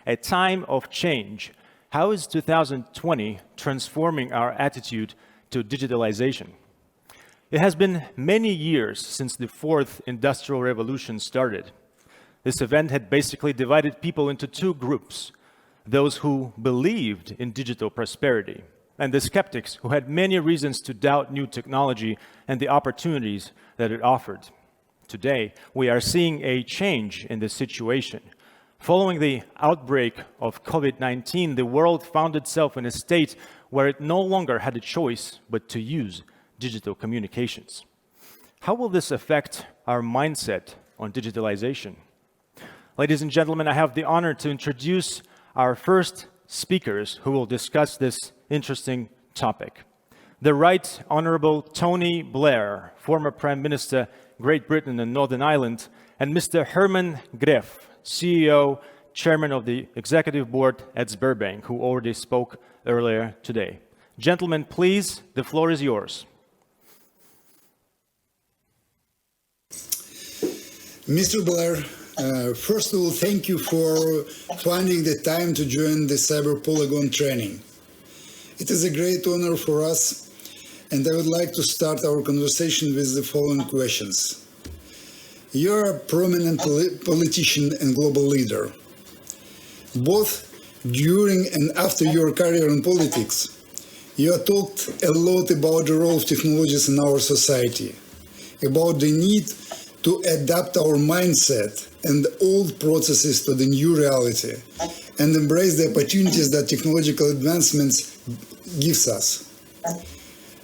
a time of change. How is 2020 transforming our attitude to digitalization? It has been many years since the fourth industrial revolution started. This event had basically divided people into two groups: those who believed in digital prosperity, and the skeptics who had many reasons to doubt new technology and the opportunities that it offered. Today, we are seeing a change in this situation. Following the outbreak of COVID-19, the world found itself in a state where it no longer had a choice but to use digital communications. How will this affect our mindset on digitalization? Ladies and gentlemen, I have the honor to introduce our first speakers who will discuss this interesting topic. The Right Honorable Tony Blair, former Prime Minister, Great Britain and Northern Ireland, and Mr. Herman Gref, CEO, Chairman of the Executive Board at Sberbank, who already spoke earlier today. Gentlemen, please, the floor is yours. Mr. Blair, first of all, thank you for finding the time to join the Cyber Polygon training. It is a great honor for us, and I would like to start our conversation with the following questions. You're a prominent politician and global leader. Both during and after your career in politics, you have talked a lot about the role of technologies in our society, about the need to adapt our mindset and old processes to the new reality, and embrace the opportunities that technological advancements gives us.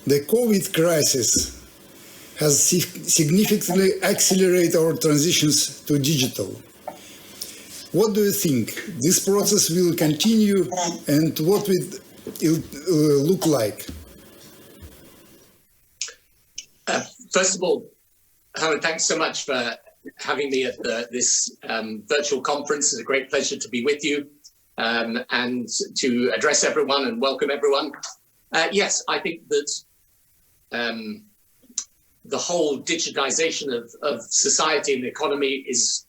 The COVID crisis has significantly accelerated our transitions to digital. What do you think? This process will continue, and what will it look like? First of all, Howard, thanks so much for having me at this virtual conference. It's a great pleasure to be with you and to address everyone and welcome everyone. Yes, I think that the whole digitization of society and the economy is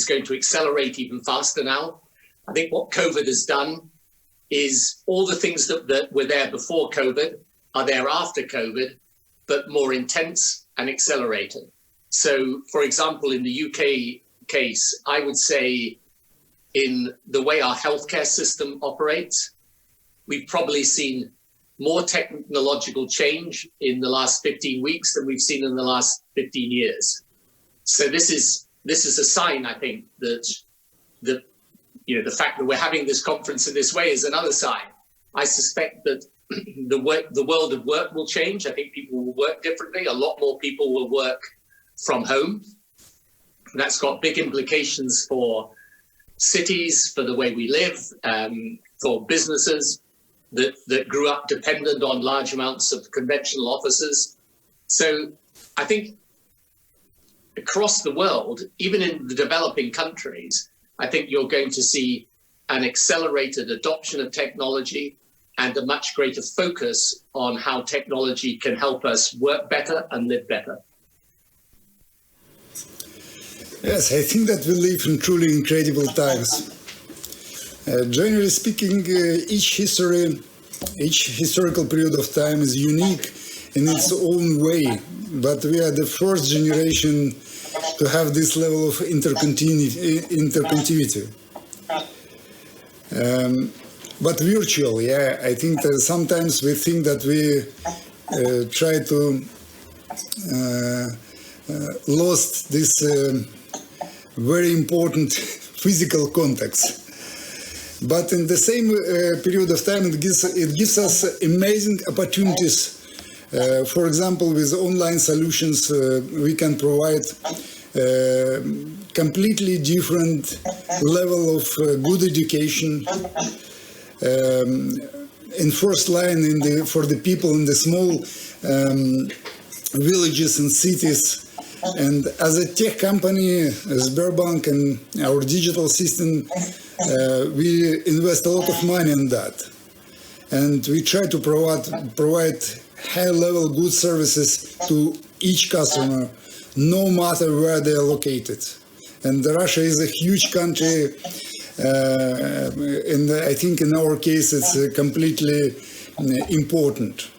going to accelerate even faster now. I think what COVID has done is all the things that were there before COVID are there after COVID, but more intense and accelerated. So, for example, in the UK case, I would say in the way our healthcare system operates, we've probably seen more technological change in the last 15 weeks than we've seen in the last 15 years. So this is a sign, I think, that the fact that we're having this conference in this way is another sign. I suspect that the world of work will change. I think people will work differently. A lot more people will work from home. That's got big implications for cities, for the way we live, for businesses that grew up dependent on large amounts of conventional offices. So I think across the world, even in the developing countries, I think you're going to see an accelerated adoption of technology and a much greater focus on how technology can help us work better and live better. Yes, I think that we live in truly incredible times. Generally speaking, each historical period of time is unique in its own way, but we are the first generation to have this level of interconnectivity. But virtual, yeah, I think that sometimes we think that we try to lost this very important physical context. But in the same period of time, it gives us amazing opportunities. For example, with online solutions, we can provide completely different level of good education. In first line for the people in the small villages and cities. And as a tech company, as Sberbank and our digital system, we invest a lot of money in that. And we try to provide high-level good services to each customer, no matter where they are located. And Russia is a huge country, And I think in our case it's completely important.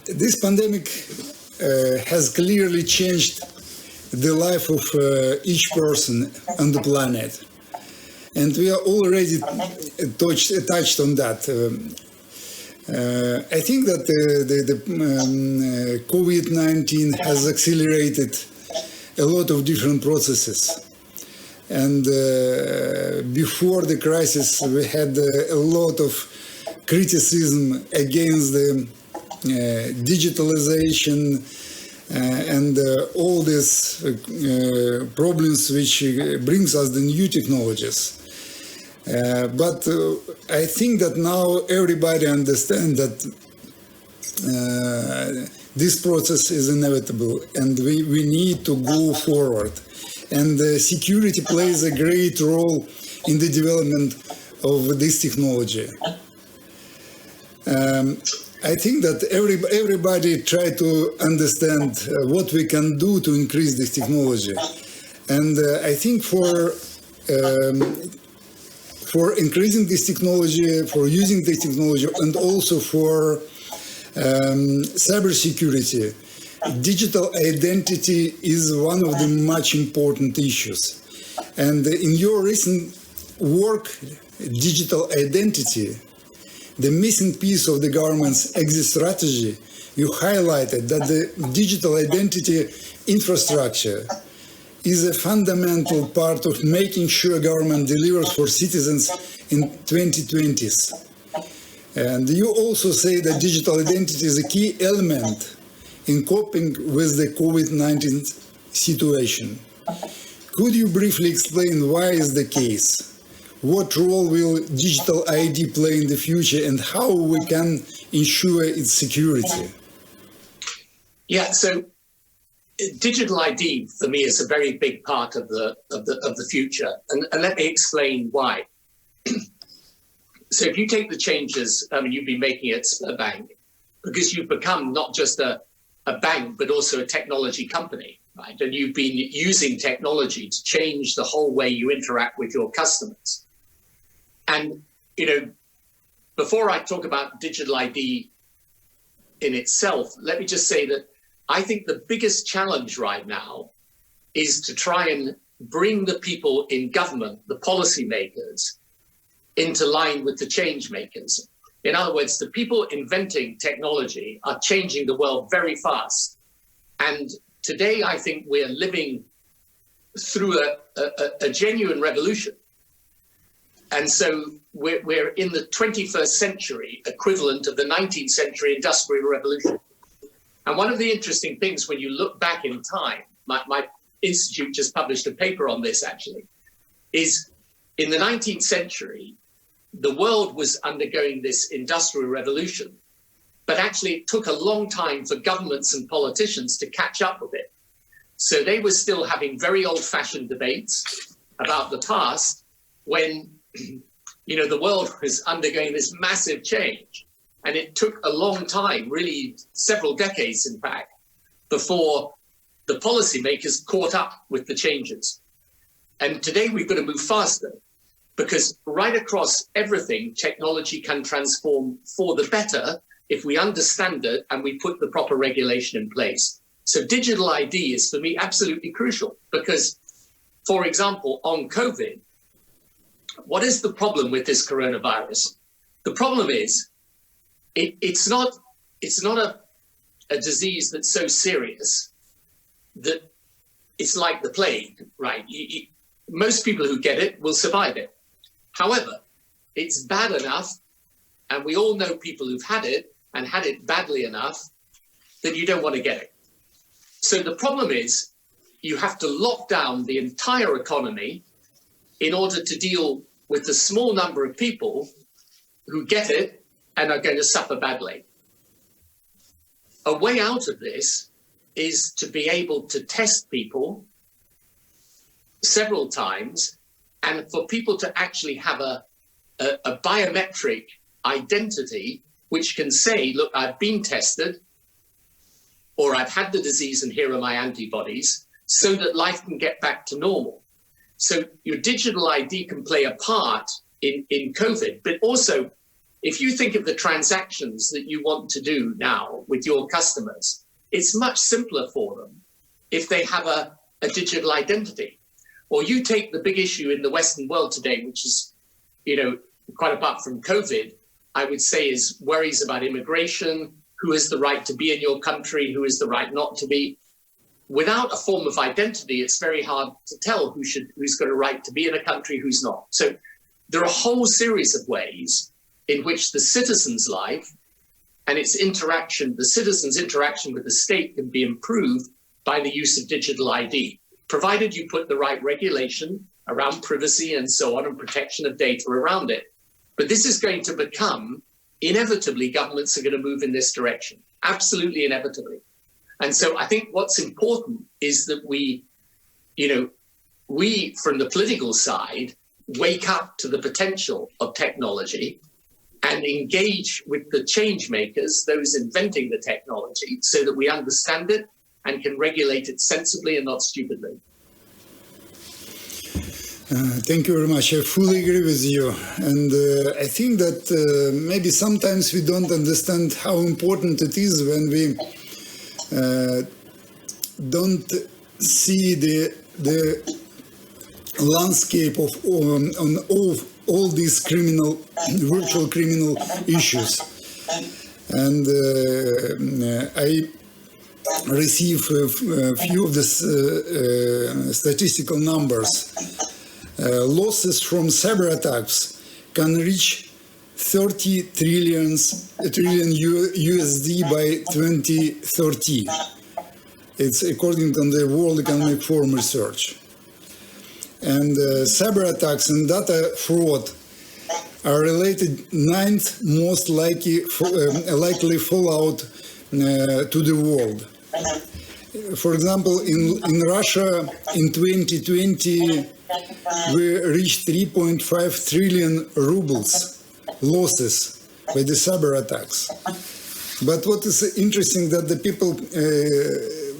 This pandemic has clearly changed the life of each person on the planet. And we are already touched on that. I think that the COVID-19 has accelerated a lot of different processes. And before the crisis, we had a lot of criticism against the digitalisation and all these problems which brings us the new technologies. But I think that now everybody understands that this process is inevitable and we need to go forward. And security plays a great role in the development of this technology. I think that everybody try to understand what we can do to increase this technology. And I think for increasing this technology, for using this technology, and also for cybersecurity, digital identity is one of the much important issues. And in your recent work, digital identity, the missing piece of the government's exit strategy, you highlighted that the digital identity infrastructure is a fundamental part of making sure government delivers for citizens in 2020s. And you also say that digital identity is a key element in coping with the COVID-19 situation. Could you briefly explain why is the case? What role will digital ID play in the future and how we can ensure its security? Yeah, so digital ID for me is a very big part of the future, and let me explain why. So if you take the changes you've been making at a bank, because you've become not just a bank but also a technology company, right? And you've been using technology to change the whole way you interact with your customers. And before I talk about digital ID in itself, let me just say that I think the biggest challenge right now is to try and bring the people in government, the policymakers, into line with the change makers. In other words, the people inventing technology are changing the world very fast. And today, I think we're living through a genuine revolution. And so we're in the 21st century equivalent of the 19th century industrial revolution. And one of the interesting things when you look back in time, my institute just published a paper on this actually, is in the 19th century, the world was undergoing this industrial revolution, but actually it took a long time for governments and politicians to catch up with it. So they were still having very old-fashioned debates about the past when the world was undergoing this massive change. And it took a long time, really several decades, in fact, before the policymakers caught up with the changes. And today we've got to move faster because right across everything, technology can transform for the better if we understand it and we put the proper regulation in place. So digital ID is, for me, absolutely crucial because, for example, on COVID, what is the problem with this coronavirus? The problem is it's not a disease that's so serious that it's like the plague, right? Most people who get it will survive it. However, it's bad enough, and we all know people who've had it and had it badly enough that you don't want to get it. So the problem is you have to lock down the entire economy in order to deal with the small number of people who get it and are going to suffer badly. A way out of this is to be able to test people several times and for people to actually have a biometric identity which can say, look, I've been tested or I've had the disease and here are my antibodies so that life can get back to normal. So your digital ID can play a part in COVID, but also if you think of the transactions that you want to do now with your customers, it's much simpler for them if they have a digital identity. Or you take the big issue in the Western world today, which is, quite apart from COVID, I would say is worries about immigration, who has the right to be in your country, who has the right not to be. Without a form of identity, it's very hard to tell who's got a right to be in a country, who's not. So there are a whole series of ways in which the citizen's life and its interaction, the citizen's interaction with the state can be improved by the use of digital ID, provided you put the right regulation around privacy and so on and protection of data around it. But this is going to become, inevitably, governments are going to move in this direction, absolutely inevitably. And so I think what's important is that we from the political side, wake up to the potential of technology and engage with the change makers, those inventing the technology, so that we understand it and can regulate it sensibly and not stupidly. Thank you very much. I fully agree with you. And I think that maybe sometimes we don't understand how important it is when we don't see the landscape of all these virtual criminal issues. And I receive a few of the statistical numbers. Losses from cyber attacks can reach 30 trillion USD by 2030. It's according to the World Economic Forum research. And cyber attacks and data fraud are related ninth most likely fallout to the world. For example, in Russia in 2020, we reached 3.5 trillion rubles losses by the cyber attacks. But what is interesting that the people,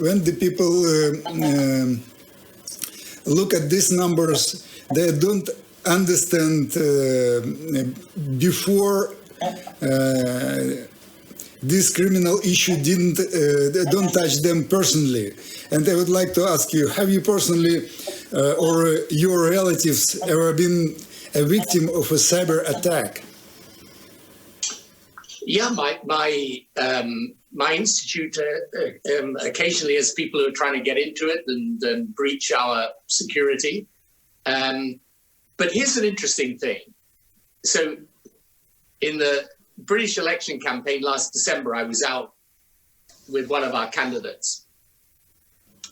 when the people look at these numbers, they don't understand before this criminal issue don't touch them personally. And I would like to ask you, have you personally or your relatives ever been a victim of a cyber attack? Yeah, my institute occasionally has people who are trying to get into it and breach our security. But here's an interesting thing. So in the British election campaign last December, I was out with one of our candidates.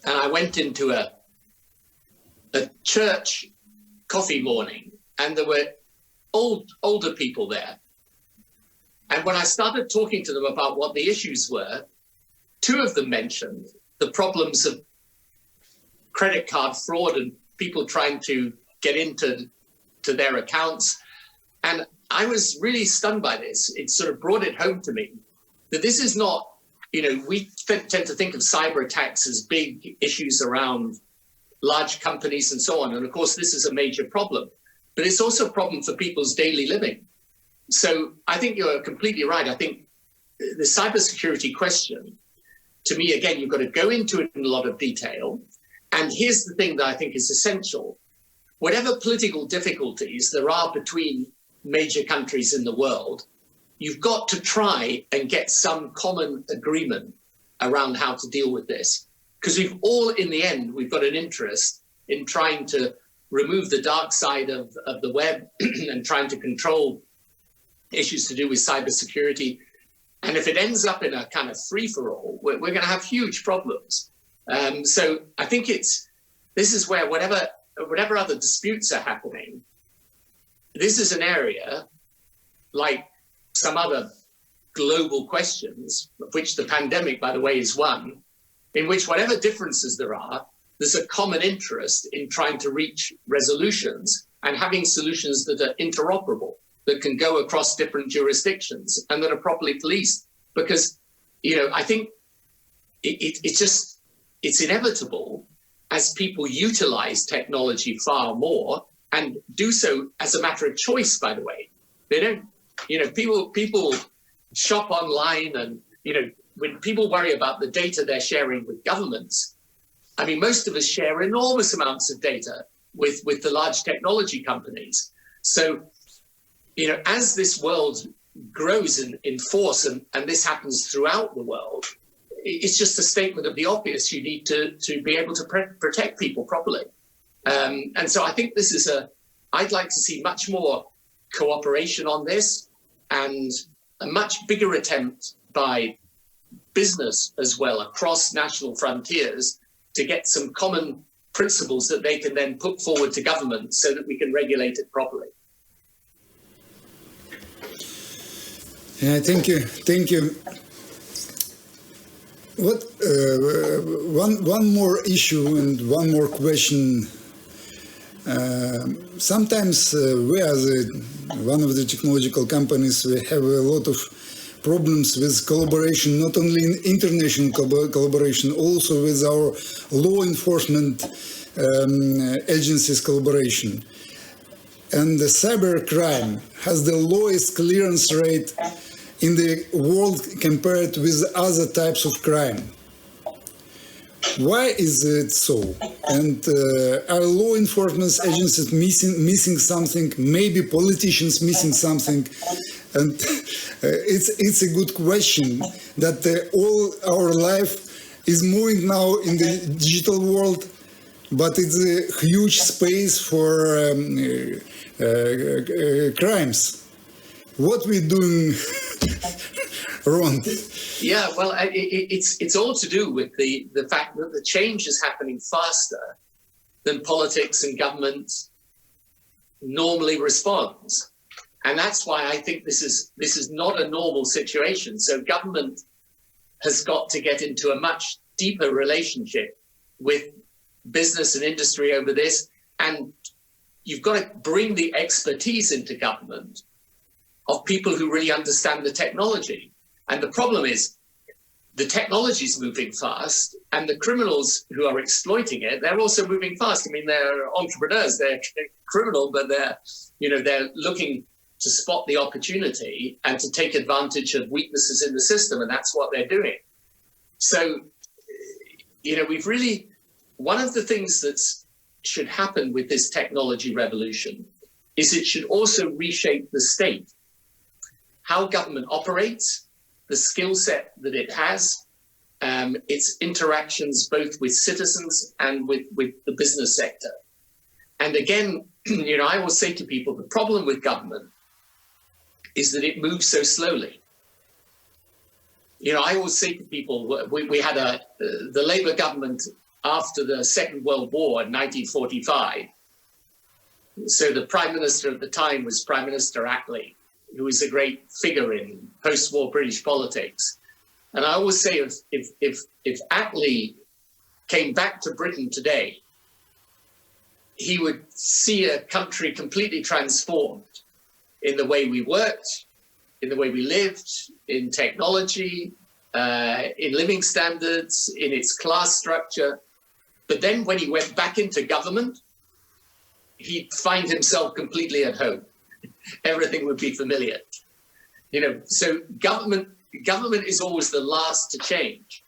And I went into a church coffee morning, and there were older people there. And when I started talking to them about what the issues were, two of them mentioned the problems of credit card fraud and people trying to get into their accounts. And I was really stunned by this. It sort of brought it home to me that this is not, we tend to think of cyber attacks as big issues around large companies and so on. And of course, this is a major problem, but it's also a problem for people's daily living. So I think you're completely right. I think the cybersecurity question, to me, again, you've got to go into it in a lot of detail. And here's the thing that I think is essential. Whatever political difficulties there are between major countries in the world, you've got to try and get some common agreement around how to deal with this. Because we've all, in the end, we've got an interest in trying to remove the dark side of the web and trying to control issues to do with cybersecurity. And if it ends up in a kind of free-for-all, we're going to have huge problems. So I think this is where whatever other disputes are happening, this is an area, like some other global questions, of which the pandemic, by the way, is one, in which whatever differences there are, there's a common interest in trying to reach resolutions and having solutions that are interoperable, that can go across different jurisdictions and that are properly policed. Because, I think it's inevitable as people utilize technology far more and do so as a matter of choice, by the way. They don't, people shop online and, when people worry about the data they're sharing with governments, I mean, most of us share enormous amounts of data with the large technology companies. So, as this world grows in force, and this happens throughout the world, it's just a statement of the obvious. You need to be able to protect people properly. And so I think this is I'd like to see much more cooperation on this and a much bigger attempt by business as well across national frontiers to get some common principles that they can then put forward to government so that we can regulate it properly. Yeah, thank you. What one more issue and one more question. Sometimes we, as one of the technological companies, we have a lot of problems with collaboration, not only in international collaboration, also with our law enforcement agencies collaboration. And the cybercrime has the lowest clearance rate in the world compared with other types of crime. Why is it so? And are law enforcement agencies missing something? Maybe politicians missing something? And it's a good question that all our life is moving now in the digital world, but it's a huge space for crimes. What we're doing wrong? Yeah, well, it's all to do with the fact that the change is happening faster than politics and government normally responds. And that's why I think this is not a normal situation. So government has got to get into a much deeper relationship with business and industry over this. And you've got to bring the expertise into government of people who really understand the technology. And the problem is the technology is moving fast and the criminals who are exploiting it, they're also moving fast. I mean, they're entrepreneurs, they're criminal, but they're looking to spot the opportunity and to take advantage of weaknesses in the system. And that's what they're doing. So, we've really, one of the things that should happen with this technology revolution is it should also reshape the state, how government operates, the skill set that it has, its interactions both with citizens and with the business sector. And again, I always say to people, the problem with government is that it moves so slowly. I always say to people, we had the Labour government after the Second World War in 1945. So the Prime Minister at the time was Prime Minister Attlee, who was a great figure in post-war British politics. And I always say if Attlee came back to Britain today, he would see a country completely transformed in the way we worked, in the way we lived, in technology, in living standards, in its class structure. But then when he went back into government, he'd find himself completely at home. Everything would be familiar. So government is always the last to change.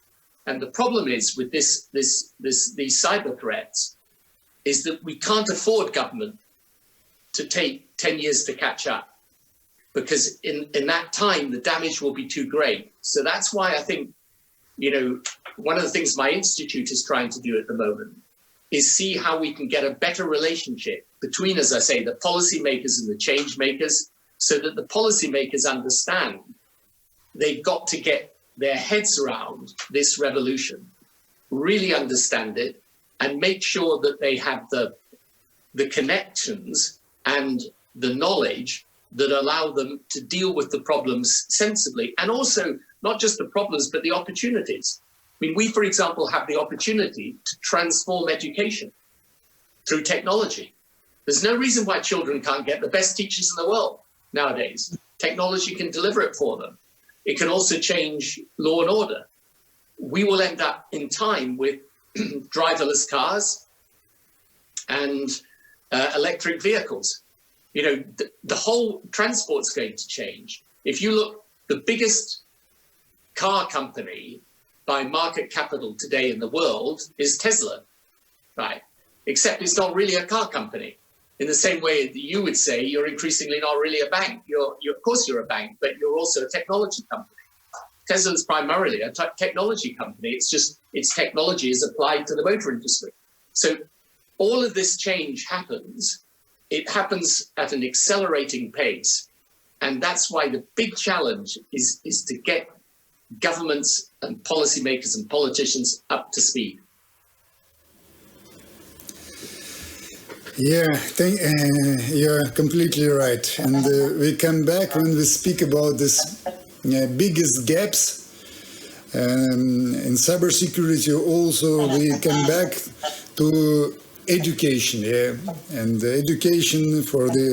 And the problem is with these cyber threats is that we can't afford government to take 10 years to catch up, because in that time, the damage will be too great. So that's why I think, one of the things my institute is trying to do at the moment is see how we can get a better relationship between, as I say, the policymakers and the change makers, so that the policymakers understand they've got to get their heads around this revolution, really understand it, and make sure that they have the connections and the knowledge that allow them to deal with the problems sensibly, and also not just the problems, but the opportunities. I mean, we, for example, have the opportunity to transform education through technology. There's no reason why children can't get the best teachers in the world nowadays. Technology can deliver it for them. It can also change law and order. We will end up in time with driverless cars and electric vehicles. You know, the whole transport's going to change. If you look, the biggest car company by market capital today in the world is Tesla, right? Except it's not really a car company. In the same way that you would say you're increasingly not really a bank. You're of course you're a bank, but you're also a technology company. Tesla is primarily a technology company. It's just its technology is applied to the motor industry. So all of this change happens. It happens at an accelerating pace. And that's why the big challenge is to get governments and policymakers and politicians up to speed. Yeah, you're completely right. And we come back when we speak about this biggest gaps in cybersecurity. Also, we come back to education, yeah, and education for the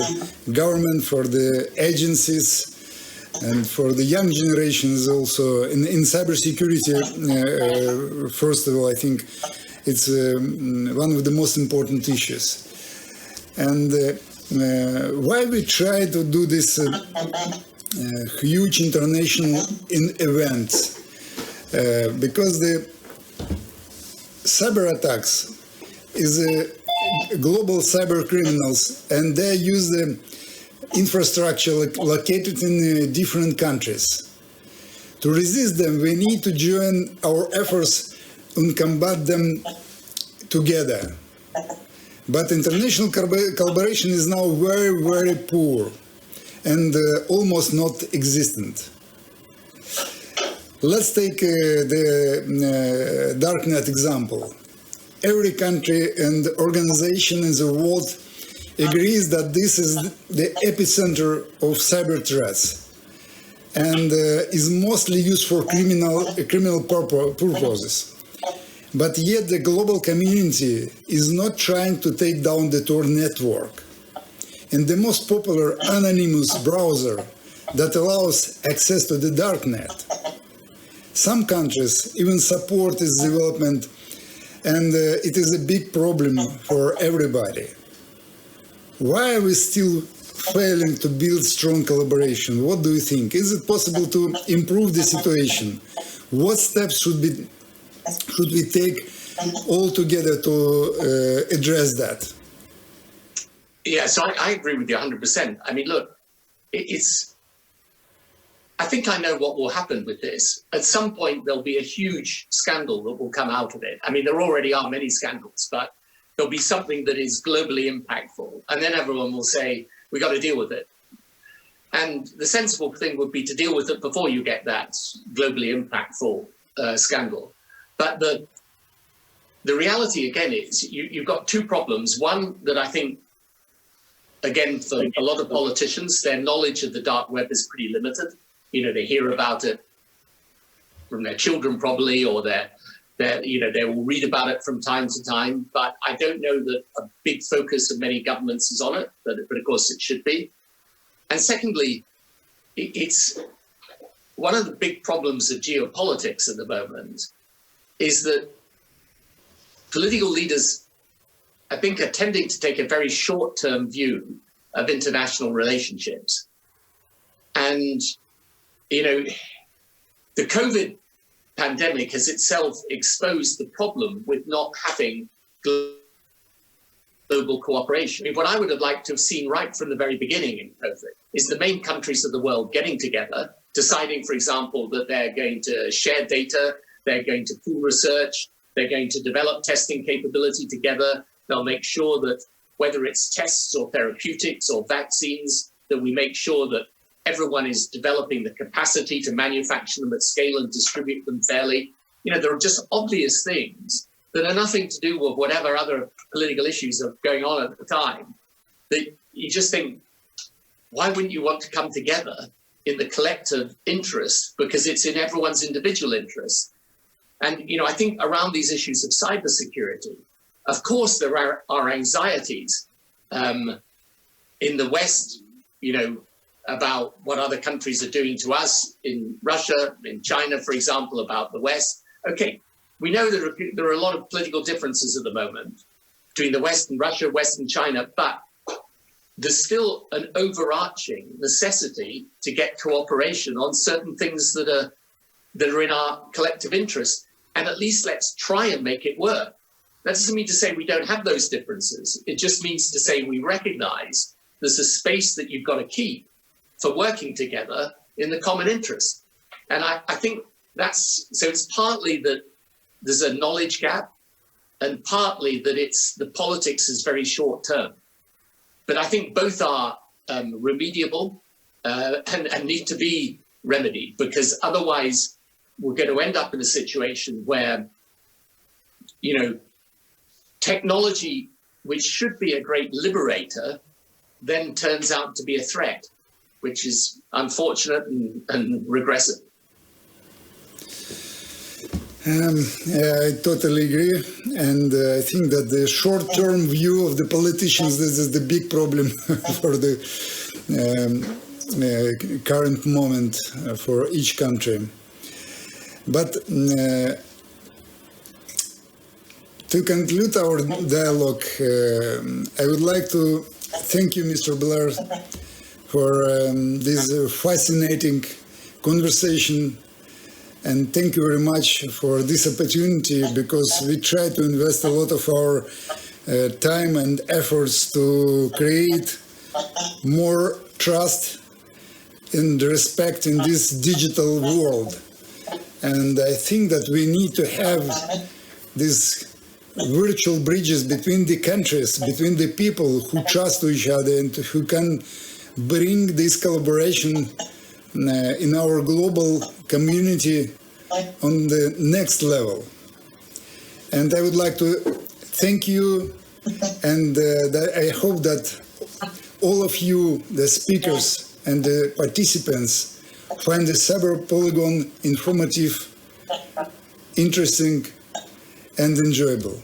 government, for the agencies, and for the young generations also. In cybersecurity, first of all, I think it's one of the most important issues. And why we try to do this huge international events? Because the cyber attacks is global cyber criminals, and they use the infrastructure located in different countries. To resist them, we need to join our efforts and combat them together. But international collaboration is now very, very poor and almost not existent. Let's take the darknet example. Every country and organization in the world agrees that this is the epicenter of cyber threats and is mostly used for criminal purposes. But yet the global community is not trying to take down the Tor network. And the most popular anonymous browser that allows access to the darknet. Some countries even support its development, and it is a big problem for everybody. Why are we still failing to build strong collaboration? What do you think? Is it possible to improve the situation? What steps should we take all together to address that? Yeah, so I agree with you 100%. I mean, look, I think I know what will happen with this. At some point, there'll be a huge scandal that will come out of it. I mean, there already are many scandals, but there'll be something that is globally impactful. And then everyone will say, we got to deal with it. And the sensible thing would be to deal with it before you get that globally impactful scandal. But the reality, again, is you've got two problems. One that I think, again, for a lot of politicians, their knowledge of the dark web is pretty limited. You know, they hear about it from their children probably, or they will read about it from time to time. But I don't know that a big focus of many governments is on it, but of course it should be. And secondly, it's one of the big problems of geopolitics at the moment is that political leaders, I think, are tending to take a very short-term view of international relationships. And, you know, the COVID pandemic has itself exposed the problem with not having global cooperation. I mean, what I would have liked to have seen right from the very beginning in COVID is the main countries of the world getting together, deciding, for example, that they're going to share data, they're going to pool research, they're going to develop testing capability together. They'll make sure that whether it's tests or therapeutics or vaccines, that we make sure that everyone is developing the capacity to manufacture them at scale and distribute them fairly. You know, there are just obvious things that are nothing to do with whatever other political issues are going on at the time, that you just think, why wouldn't you want to come together in the collective interest? Because it's in everyone's individual interest. And, you know, I think around these issues of cybersecurity, of course, there are anxieties in the West, you know, about what other countries are doing to us, in Russia, in China, for example, about the West. Okay, we know there are a lot of political differences at the moment between the West and Russia, West and China, but there's still an overarching necessity to get cooperation on certain things that are in our collective interest. And at least let's try and make it work. That doesn't mean to say we don't have those differences. It just means to say we recognize there's a space that you've got to keep for working together in the common interest. And I think so it's partly that there's a knowledge gap, and partly that the politics is very short term. But I think both are remediable and need to be remedied, because otherwise we're going to end up in a situation where, technology, which should be a great liberator, then turns out to be a threat, which is unfortunate and regressive. I totally agree, and I think that the short-term view of the politicians, this is the big problem for the current moment for each country. But to conclude our dialogue, I would like to thank you, Mr. Blair, for this fascinating conversation. And thank you very much for this opportunity, because we try to invest a lot of our time and efforts to create more trust and respect in this digital world. And I think that we need to have these virtual bridges between the countries, between the people who trust each other and who can bring this collaboration in our global community on the next level. And I would like to thank you, and I hope that all of you, the speakers and the participants, find the Cyber Polygon informative, interesting, and enjoyable.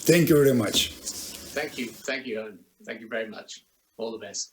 Thank you very much. Thank you, Owen. Thank you very much. All the best.